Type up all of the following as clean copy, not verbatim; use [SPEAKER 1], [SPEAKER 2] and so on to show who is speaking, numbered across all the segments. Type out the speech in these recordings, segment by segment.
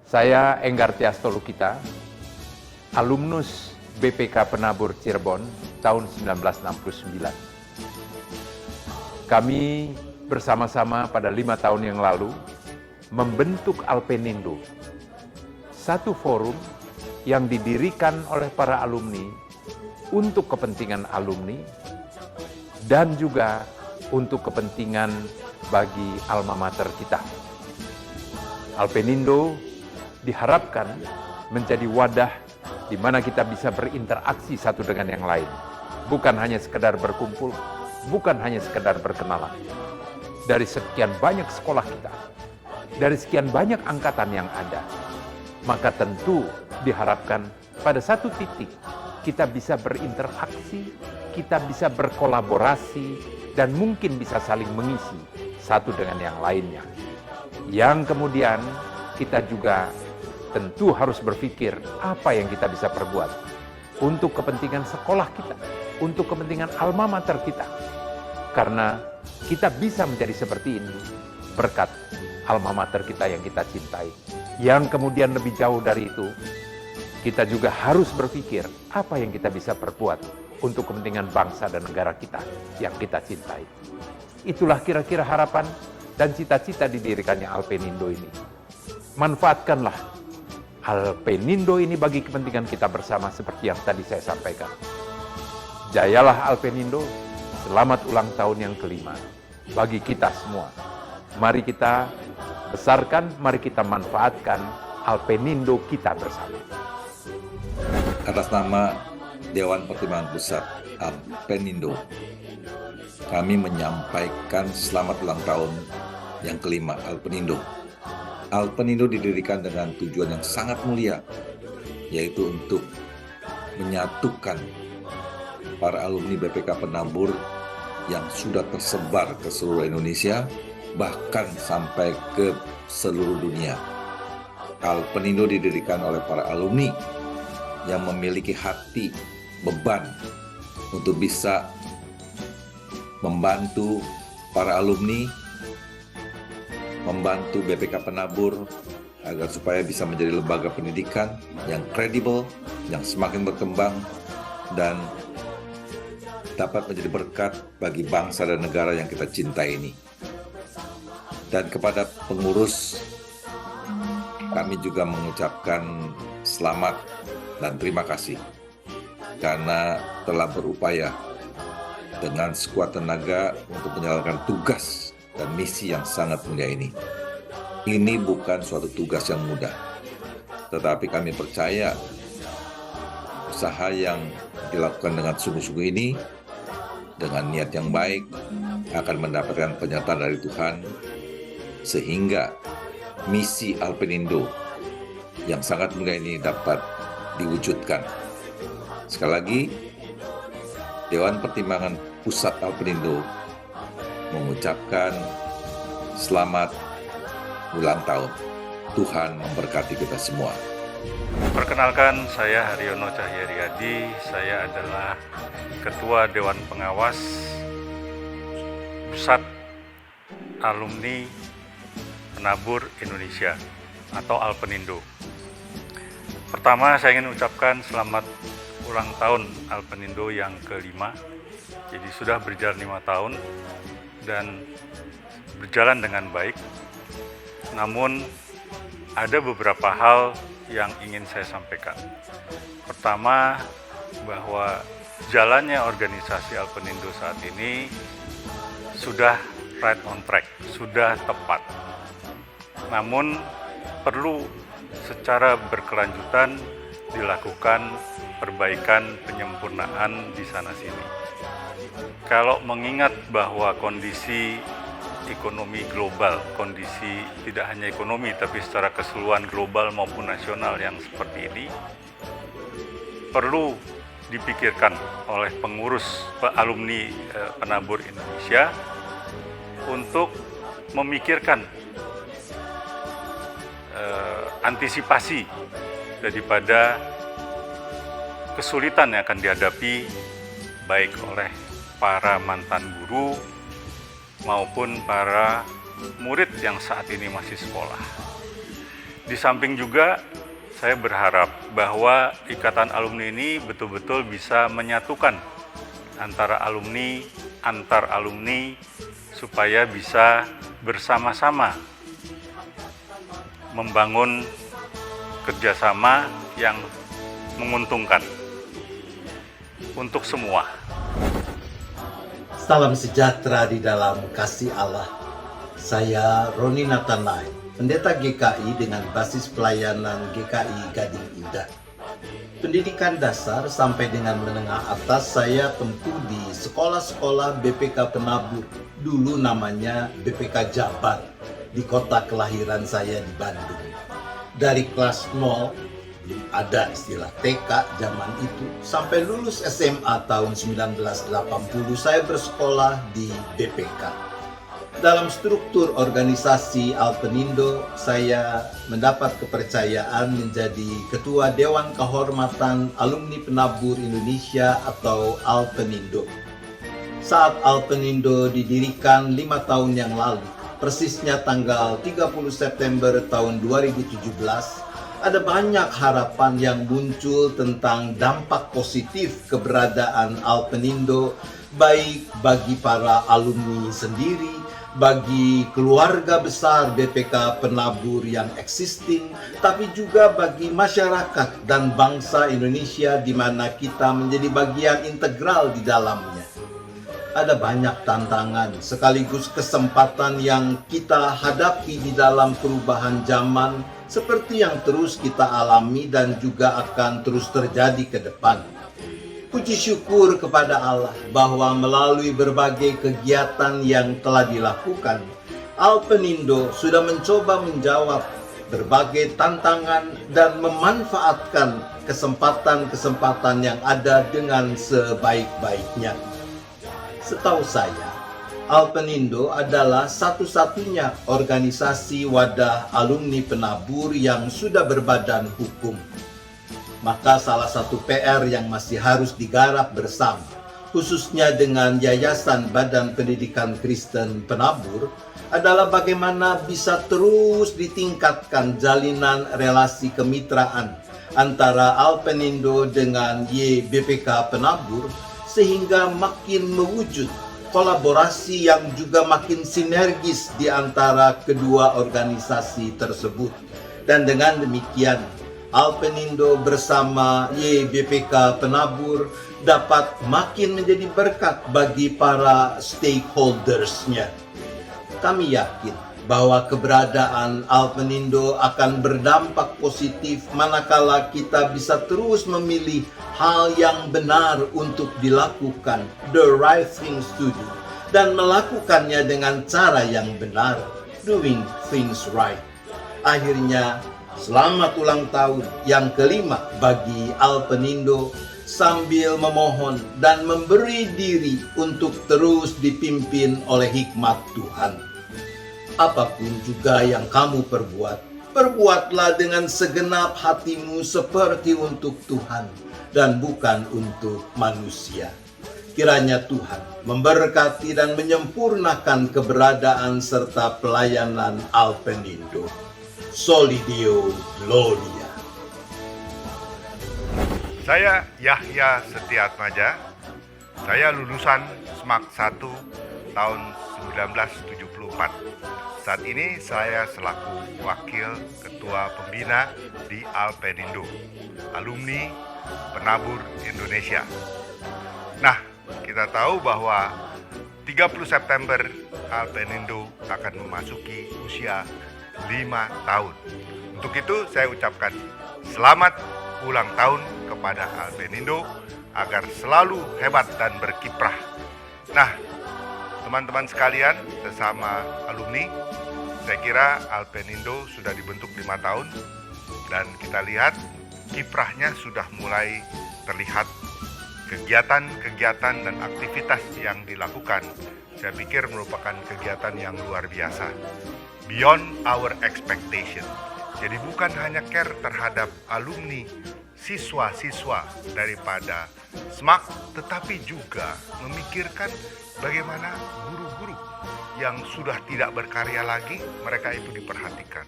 [SPEAKER 1] Saya Enggar Tiasto Lukita, alumnus BPK Penabur Cirebon tahun 1969. Kami bersama-sama pada 5 tahun yang lalu membentuk Alpenindo, satu forum yang didirikan oleh para alumni untuk kepentingan alumni dan juga untuk kepentingan bagi alma mater kita. Alpenindo diharapkan menjadi wadah di mana kita bisa berinteraksi satu dengan yang lain. Bukan hanya sekedar berkumpul, bukan hanya sekedar berkenalan. Dari sekian banyak sekolah kita, dari sekian banyak angkatan yang ada, maka tentu diharapkan pada satu titik kita bisa berinteraksi, kita bisa berkolaborasi, dan mungkin bisa saling mengisi satu dengan yang lainnya. Yang kemudian kita juga tentu harus berpikir apa yang kita bisa perbuat untuk kepentingan sekolah kita, untuk kepentingan alma mater kita. Karena kita bisa menjadi seperti ini berkat alma mater kita yang kita cintai. Yang kemudian lebih jauh dari itu, kita juga harus berpikir apa yang kita bisa perbuat untuk kepentingan bangsa dan negara kita yang kita cintai. Itulah kira-kira harapan dan cita-cita didirikannya Alpenindo ini. Manfaatkanlah Alpenindo ini bagi kepentingan kita bersama seperti yang tadi saya sampaikan. Jayalah Alpenindo, selamat ulang tahun yang ke-5 bagi kita semua. Mari kita besarkan, mari kita manfaatkan Alpenindo kita bersama.
[SPEAKER 2] Atas nama Dewan Pertimbangan Pusat Alpenindo, kami menyampaikan selamat ulang tahun yang ke-5 Alpenindo. Alpenindo didirikan dengan tujuan yang sangat mulia, yaitu untuk menyatukan para alumni BPK Penabur yang sudah tersebar ke seluruh Indonesia, bahkan sampai ke seluruh dunia. Alpenindo didirikan oleh para alumni yang memiliki hati beban untuk bisa membantu para alumni, membantu BPK Penabur agar supaya bisa menjadi lembaga pendidikan yang kredibel, yang semakin berkembang, dan dapat menjadi berkat bagi bangsa dan negara yang kita cintai ini. Dan kepada pengurus, kami juga mengucapkan selamat dan terima kasih karena telah berupaya dengan sekuat tenaga untuk menjalankan tugas dan misi yang sangat mulia ini. Ini bukan suatu tugas yang mudah, tetapi kami percaya usaha yang dilakukan dengan sungguh-sungguh ini, dengan niat yang baik, akan mendapatkan penyertaan dari Tuhan, sehingga misi Alpenindo yang sangat mulia ini dapat diwujudkan. Sekali lagi, Dewan Pertimbangan Pusat Alpenindo mengucapkan selamat ulang tahun. Tuhan memberkati kita semua.
[SPEAKER 3] Perkenalkan, saya Haryono Cahyariyadi. Saya adalah Ketua Dewan Pengawas Pusat Alumni Penabur Indonesia atau Alpenindo. Pertama, saya ingin ucapkan selamat ulang tahun Alpenindo yang ke-5. Jadi sudah berjalan 5 tahun dan berjalan dengan baik. Namun ada beberapa hal yang ingin saya sampaikan. Pertama, bahwa jalannya organisasi Alpenindo saat ini sudah right on track, sudah tepat. Namun perlu secara berkelanjutan dilakukan perbaikan, penyempurnaan di sana-sini. Kalau mengingat bahwa kondisi ekonomi global, kondisi tidak hanya ekonomi tapi secara keseluruhan global maupun nasional yang seperti ini, perlu dipikirkan oleh pengurus alumni Penabur Indonesia untuk memikirkan antisipasi daripada kesulitan yang akan dihadapi baik oleh para mantan guru maupun para murid yang saat ini masih sekolah. Di samping juga saya berharap bahwa ikatan alumni ini betul-betul bisa menyatukan antara alumni, antar alumni, supaya bisa bersama-sama membangun kerjasama yang menguntungkan untuk semua.
[SPEAKER 4] Salam sejahtera di dalam kasih Allah. Saya Roni Natanai, pendeta GKI dengan basis pelayanan GKI Gading Indah. Pendidikan dasar sampai dengan menengah atas saya tempuh di sekolah-sekolah BPK Penabur, dulu namanya BPK Jabar, di kota kelahiran saya di Bandung. Dari kelas 0, belum ada istilah TK zaman itu, sampai lulus SMA tahun 1980 saya bersekolah di BPK. Dalam struktur organisasi Alpenindo, saya mendapat kepercayaan menjadi Ketua Dewan Kehormatan Alumni Penabur Indonesia atau Alpenindo. Saat Alpenindo didirikan 5 tahun yang lalu, persisnya tanggal 30 September tahun 2017, ada banyak harapan yang muncul tentang dampak positif keberadaan Alpenindo, baik bagi para alumni sendiri, bagi keluarga besar BPK Penabur yang existing, tapi juga bagi masyarakat dan bangsa Indonesia di mana kita menjadi bagian integral di dalamnya. Ada banyak tantangan sekaligus kesempatan yang kita hadapi di dalam perubahan zaman seperti yang terus kita alami dan juga akan terus terjadi ke depan. Puji syukur kepada Allah bahwa melalui berbagai kegiatan yang telah dilakukan, Alpenindo sudah mencoba menjawab berbagai tantangan dan memanfaatkan kesempatan-kesempatan yang ada dengan sebaik-baiknya. Setahu saya, Alpenindo adalah satu-satunya organisasi wadah alumni penabur yang sudah berbadan hukum. Maka salah satu PR yang masih harus digarap bersama, khususnya dengan Yayasan Badan Pendidikan Kristen Penabur, adalah bagaimana bisa terus ditingkatkan jalinan relasi kemitraan antara Alpenindo dengan YBPK Penabur, sehingga makin mewujud kolaborasi yang juga makin sinergis di antara kedua organisasi tersebut. Dan dengan demikian, Alpenindo bersama YBPK Penabur dapat makin menjadi berkat bagi para stakeholders-nya. Kami yakin bahwa keberadaan Alpenindo akan berdampak positif manakala kita bisa terus memilih hal yang benar untuk dilakukan, the right things to do, dan melakukannya dengan cara yang benar, doing things right. Akhirnya, selamat ulang tahun yang kelima bagi Alpenindo, sambil memohon dan memberi diri untuk terus dipimpin oleh hikmat Tuhan. Apapun juga yang kamu perbuat, perbuatlah dengan segenap hatimu seperti untuk Tuhan dan bukan untuk manusia. Kiranya Tuhan memberkati dan menyempurnakan keberadaan serta pelayanan Alpenindo. Soli Deo Gloria.
[SPEAKER 5] Saya Yahya Setiatmaja. Saya lulusan SMAK 1 tahun 1974. Saat ini saya selaku Wakil Ketua Pembina di Alpenindo, alumni Penabur Indonesia. Nah, kita tahu bahwa 30 September Alpenindo akan memasuki usia 5 tahun. Untuk itu saya ucapkan selamat ulang tahun kepada Alpenindo agar selalu hebat dan berkiprah. Nah, teman-teman sekalian, sesama alumni, saya kira Alpenindo sudah dibentuk 5 tahun dan kita lihat kiprahnya sudah mulai terlihat. Kegiatan-kegiatan dan aktivitas yang dilakukan, saya pikir merupakan kegiatan yang luar biasa. Beyond our expectation. Jadi bukan hanya care terhadap alumni, siswa-siswa daripada SMAK, tetapi juga memikirkan bagaimana guru-guru yang sudah tidak berkarya lagi, mereka itu diperhatikan.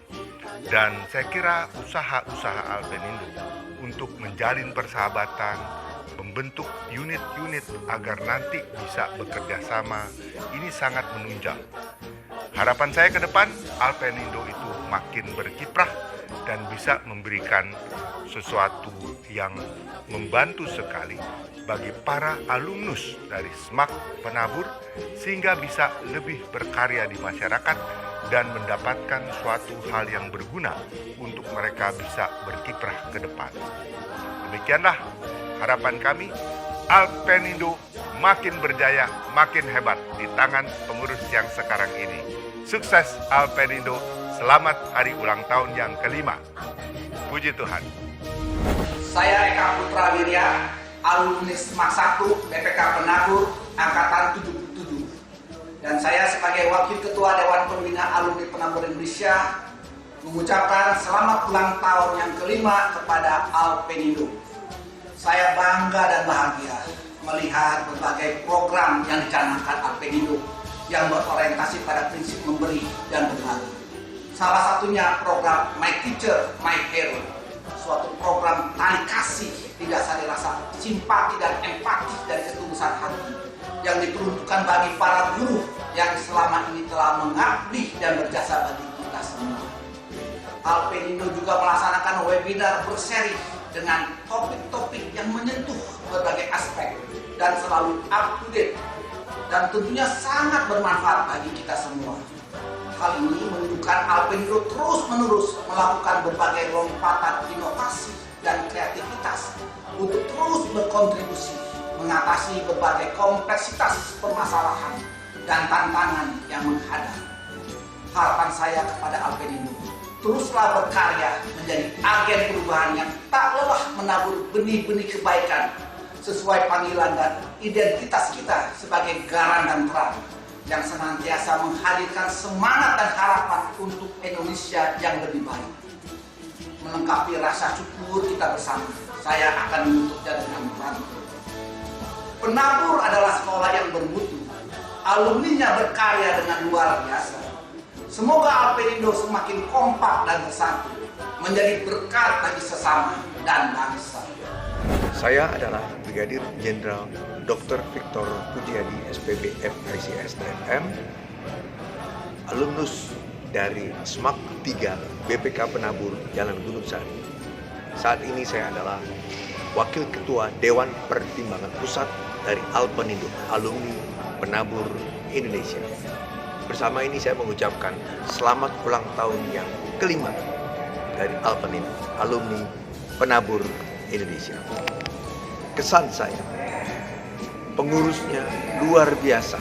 [SPEAKER 5] Dan saya kira usaha-usaha Alpenindo untuk menjalin persahabatan, membentuk unit-unit agar nanti bisa bekerja sama, ini sangat menunjang. Harapan saya ke depan, Alpenindo itu makin berkiprah dan bisa memberikan sesuatu yang membantu sekali bagi para alumnus dari SMAK Penabur sehingga bisa lebih berkarya di masyarakat dan mendapatkan suatu hal yang berguna untuk mereka bisa berkiprah ke depan. Demikianlah harapan kami, Alpenindo makin berjaya, makin hebat di tangan pengurus yang sekarang ini. Sukses Alpenindo, selamat hari ulang tahun yang kelima. Puji Tuhan.
[SPEAKER 6] Saya Eka Putra Wirya, alumni SMAK 1 BPK Penabur Angkatan 77. Dan saya sebagai Wakil Ketua Dewan Pembina Alumni Penabur Indonesia mengucapkan selamat ulang tahun yang kelima kepada Alpenindo. Saya bangga dan bahagia melihat berbagai program yang dicanangkan Alpenindo yang berorientasi pada prinsip memberi dan berbagi. Salah satunya program My Teacher, My Hero, suatu program tali kasih didasari rasa simpati dan empati dari ketulusan hati yang diperuntukkan bagi para guru yang selama ini telah mengabdi dan berjasa bagi kita semua. Alpenindo juga melaksanakan webinar berseri dengan topik-topik yang menyentuh berbagai aspek dan selalu up to date dan tentunya sangat bermanfaat bagi kita semua. Hal ini menunjukkan Alpenindo terus-menerus melakukan berbagai lompatan inovasi dan kreativitas untuk terus berkontribusi mengatasi berbagai kompleksitas permasalahan dan tantangan yang menghadap. Harapan saya kepada Alpenindo, teruslah berkarya menjadi agen perubahan yang tak lelah menabur benih-benih kebaikan sesuai panggilan dan identitas kita sebagai garang dan terang yang senantiasa menghadirkan semangat dan harapan untuk Indonesia yang lebih baik. Melengkapi rasa syukur kita bersama, saya akan menutupnya dengan berantun. Penabur adalah sekolah yang bermutu, alumninya berkarya dengan luar biasa. Semoga Alpenindo semakin kompak dan bersatu, menjadi berkat bagi sesama dan bangsa.
[SPEAKER 7] Saya adalah Brigadir Jenderal Dr. Victor Pujiadi, SPB FICS TNM, alumnus dari SMAK 3 BPK Penabur Jalan Gunung Sari. Saat ini saya adalah Wakil Ketua Dewan Pertimbangan Pusat dari Alpenindo, alumni Penabur Indonesia. Bersama ini saya mengucapkan selamat ulang tahun yang kelima dari Alpenindo, alumni Penabur Indonesia. Kesan saya, pengurusnya luar biasa.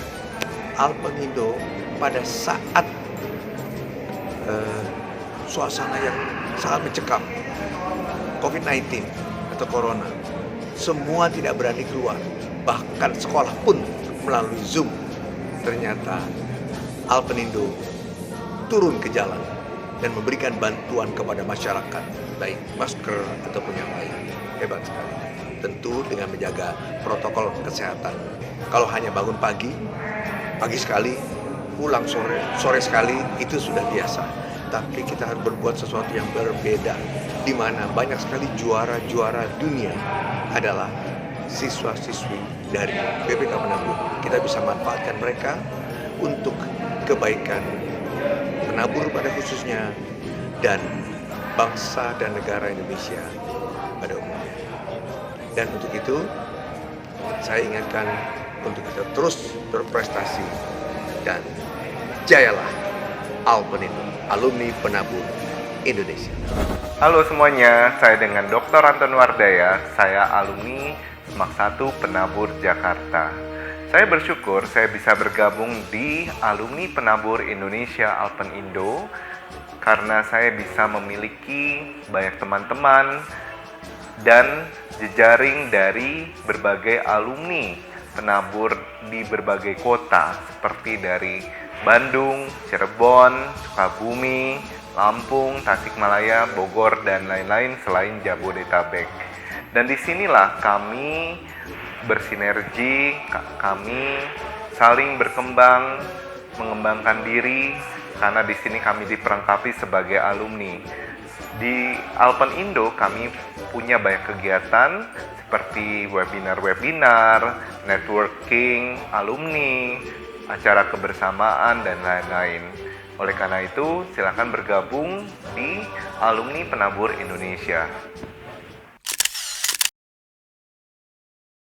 [SPEAKER 7] Alpenindo pada saat suasana yang sangat mencekam, COVID-19 atau Corona, semua tidak berani keluar, bahkan sekolah pun melalui Zoom. Ternyata Alpenindo turun ke jalan dan memberikan bantuan kepada masyarakat, baik masker ataupun yang lain. Hebat sekali. Tentu dengan menjaga protokol kesehatan. Kalau hanya bangun pagi sekali, pulang sore sekali, itu sudah biasa. Tapi kita harus berbuat sesuatu yang berbeda, di mana banyak sekali juara-juara dunia adalah siswa-siswi dari BPK Penabur. Kita bisa manfaatkan mereka untuk kebaikan penabur pada khususnya dan bangsa dan negara Indonesia pada umumnya. Dan untuk itu, saya ingatkan untuk kita terus berprestasi dan jayalah Alpenindo, alumni Penabur Indonesia.
[SPEAKER 8] Halo semuanya, saya dengan Dr. Anton Wardaya, saya alumni SMAK 1 Penabur Jakarta. Saya bersyukur saya bisa bergabung di alumni Penabur Indonesia Alpenindo karena saya bisa memiliki banyak teman-teman dan jejaring dari berbagai alumni penabur di berbagai kota seperti dari Bandung, Cirebon, Sukabumi, Lampung, Tasikmalaya, Bogor, dan lain-lain selain Jabodetabek. Dan disinilah kami bersinergi, kami saling berkembang, mengembangkan diri, karena di sini kami diperlengkapi sebagai alumni. Di Alpen Indo kami punya banyak kegiatan seperti webinar-webinar, networking, alumni, acara kebersamaan, dan lain-lain. Oleh karena itu, silakan bergabung di Alumni Penabur Indonesia.